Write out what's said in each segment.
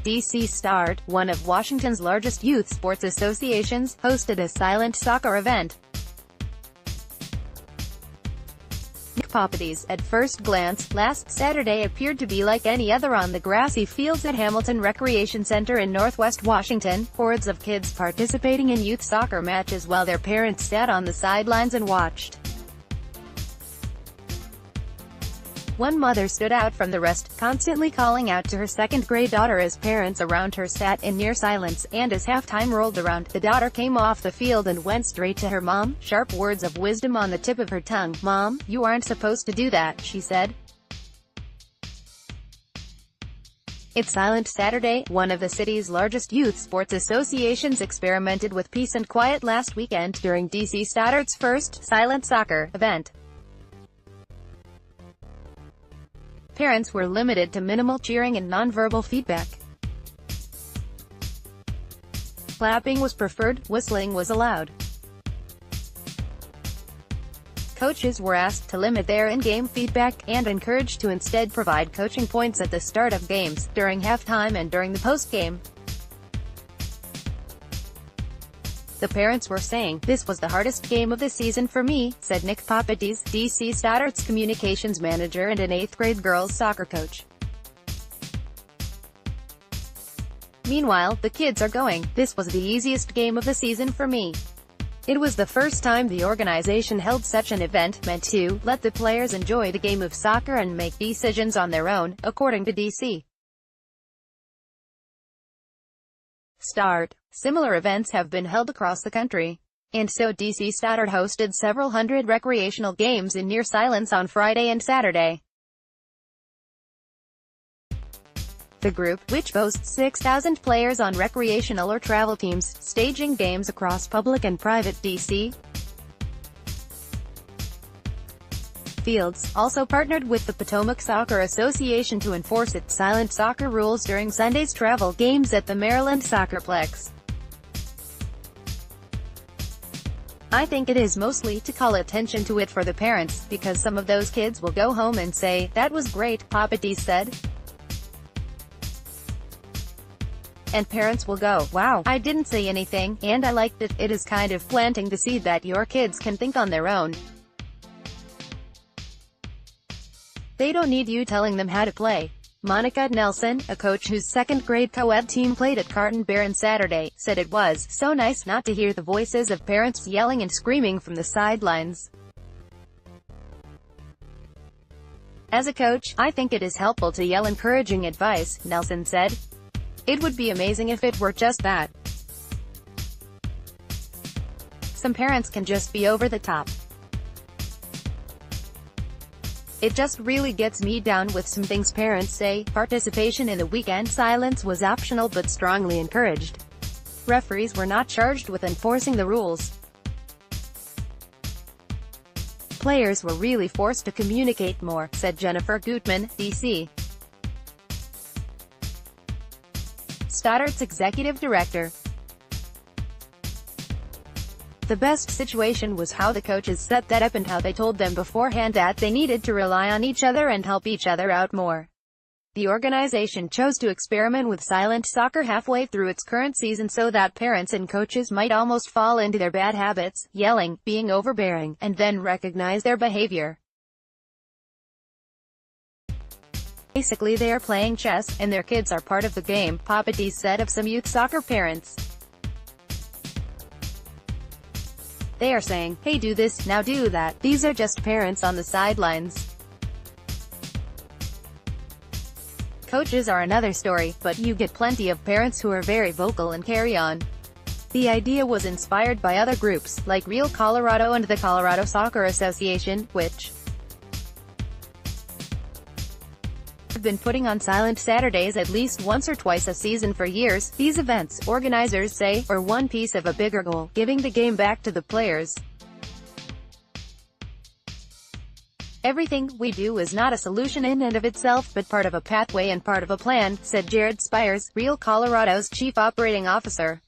DC Stoddert, one of Washington's largest youth sports associations, hosted a silent soccer event. Papadis, at first glance, last Saturday appeared to be like any other on the grassy fields at Hamilton Recreation Center in Northwest Washington, hordes of kids participating in youth soccer matches while their parents sat on the sidelines and watched. One mother stood out from the rest, constantly calling out to her second-grade daughter as parents around her sat in near silence, and as halftime rolled around, the daughter came off the field and went straight to her mom, sharp words of wisdom on the tip of her tongue. "Mom, you aren't supposed to do that," she said. It's Silent Saturday. One of the city's largest youth sports associations experimented with peace and quiet last weekend during DC Stoddert's first silent soccer event. Parents were limited to minimal cheering and nonverbal feedback. Clapping was preferred, whistling was allowed. Coaches were asked to limit their in-game feedback, and encouraged to instead provide coaching points at the start of games, during halftime and during the post-game. The parents were saying, "This was the hardest game of the season for me," said Nick Papadis, DC Stoddert's communications manager and an 8th-grade girls soccer coach. Meanwhile, the kids are going, "This was the easiest game of the season for me. It was the first time the organization held such an event, meant to let the players enjoy the game of soccer and make decisions on their own," according to DC Stoddert. Similar events have been held across the country. And so DC Stoddert hosted several hundred recreational games in near silence on Friday and Saturday. The group, which boasts 6,000 players on recreational or travel teams, staging games across public and private DC fields, also partnered with the Potomac Soccer Association to enforce its silent soccer rules during Sunday's travel games at the Maryland Soccerplex. "I think it is mostly to call attention to it for the parents, because some of those kids will go home and say, 'That was great,'" Papadis said. "And parents will go, 'Wow, I didn't say anything, and I liked it.' It is kind of planting the seed that your kids can think on their own. They don't need you telling them how to play." Monica Nelson, a coach whose second-grade co-ed team played at Carton Barron Saturday, said it was so nice not to hear the voices of parents yelling and screaming from the sidelines. "As a coach, I think it is helpful to yell encouraging advice," Nelson said. "It would be amazing if it were just that. Some parents can just be over the top. It just really gets me down with some things parents say." Participation in the weekend silence was optional but strongly encouraged. Referees were not charged with enforcing the rules. "Players were really forced to communicate more," said Jennifer Gutman, DC Stoddert's executive director. "The best situation was how the coaches set that up and how they told them beforehand that they needed to rely on each other and help each other out more." The organization chose to experiment with silent soccer halfway through its current season so that parents and coaches might almost fall into their bad habits, yelling, being overbearing, and then recognize their behavior. "Basically they are playing chess, and their kids are part of the game," Papadis said of some youth soccer parents. "They are saying, 'Hey, do this, now do that.' These are just parents on the sidelines." Coaches are another story, but you get plenty of parents who are very vocal and carry on. The idea was inspired by other groups, like Real Colorado and the Colorado Soccer Association, which have been putting on silent Saturdays at least once or twice a season for years. These events, organizers say, are one piece of a bigger goal, giving the game back to the players. "Everything we do is not a solution in and of itself, but part of a pathway and part of a plan," said Jared Spires, Real Colorado's chief operating officer.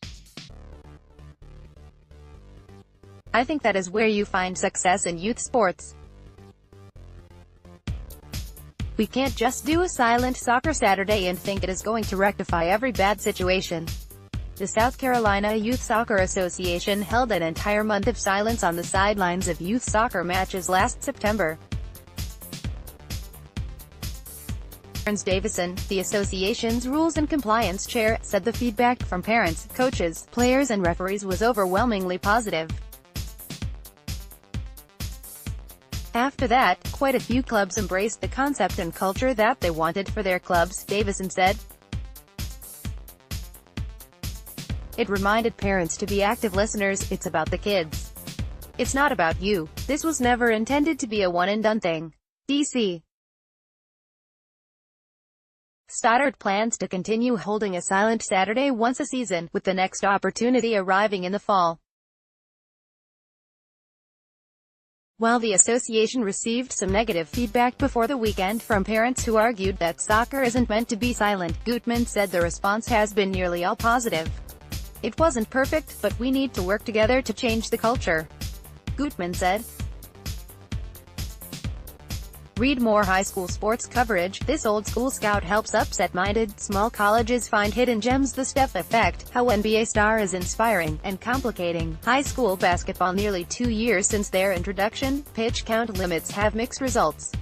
"I think that is where you find success in youth sports. We can't just do a silent soccer Saturday and think it is going to rectify every bad situation. The South Carolina Youth Soccer Association held an entire month of silence on the sidelines of youth soccer matches last September. Ernst Davison, the association's Rules and Compliance Chair, said the feedback from parents, coaches, players and referees was overwhelmingly positive. After that, quite a few clubs embraced the concept and culture that they wanted for their clubs, Davison said. It reminded parents to be active listeners. It's about the kids. It's not about you. This was never intended to be a one-and-done thing. DC. Stoddert plans to continue holding a silent Saturday once a season, with the next opportunity arriving in the fall. While the association received some negative feedback before the weekend from parents who argued that soccer isn't meant to be silent, Gutman said the response has been nearly all positive. It wasn't perfect, but we need to work together to change the culture, Gutman said. Read more high school sports coverage. This old school scout helps upset-minded, small colleges find hidden gems. The Steph Effect, how NBA star is inspiring, and complicating, high school basketball. Nearly 2 years since their introduction, pitch count limits have mixed results.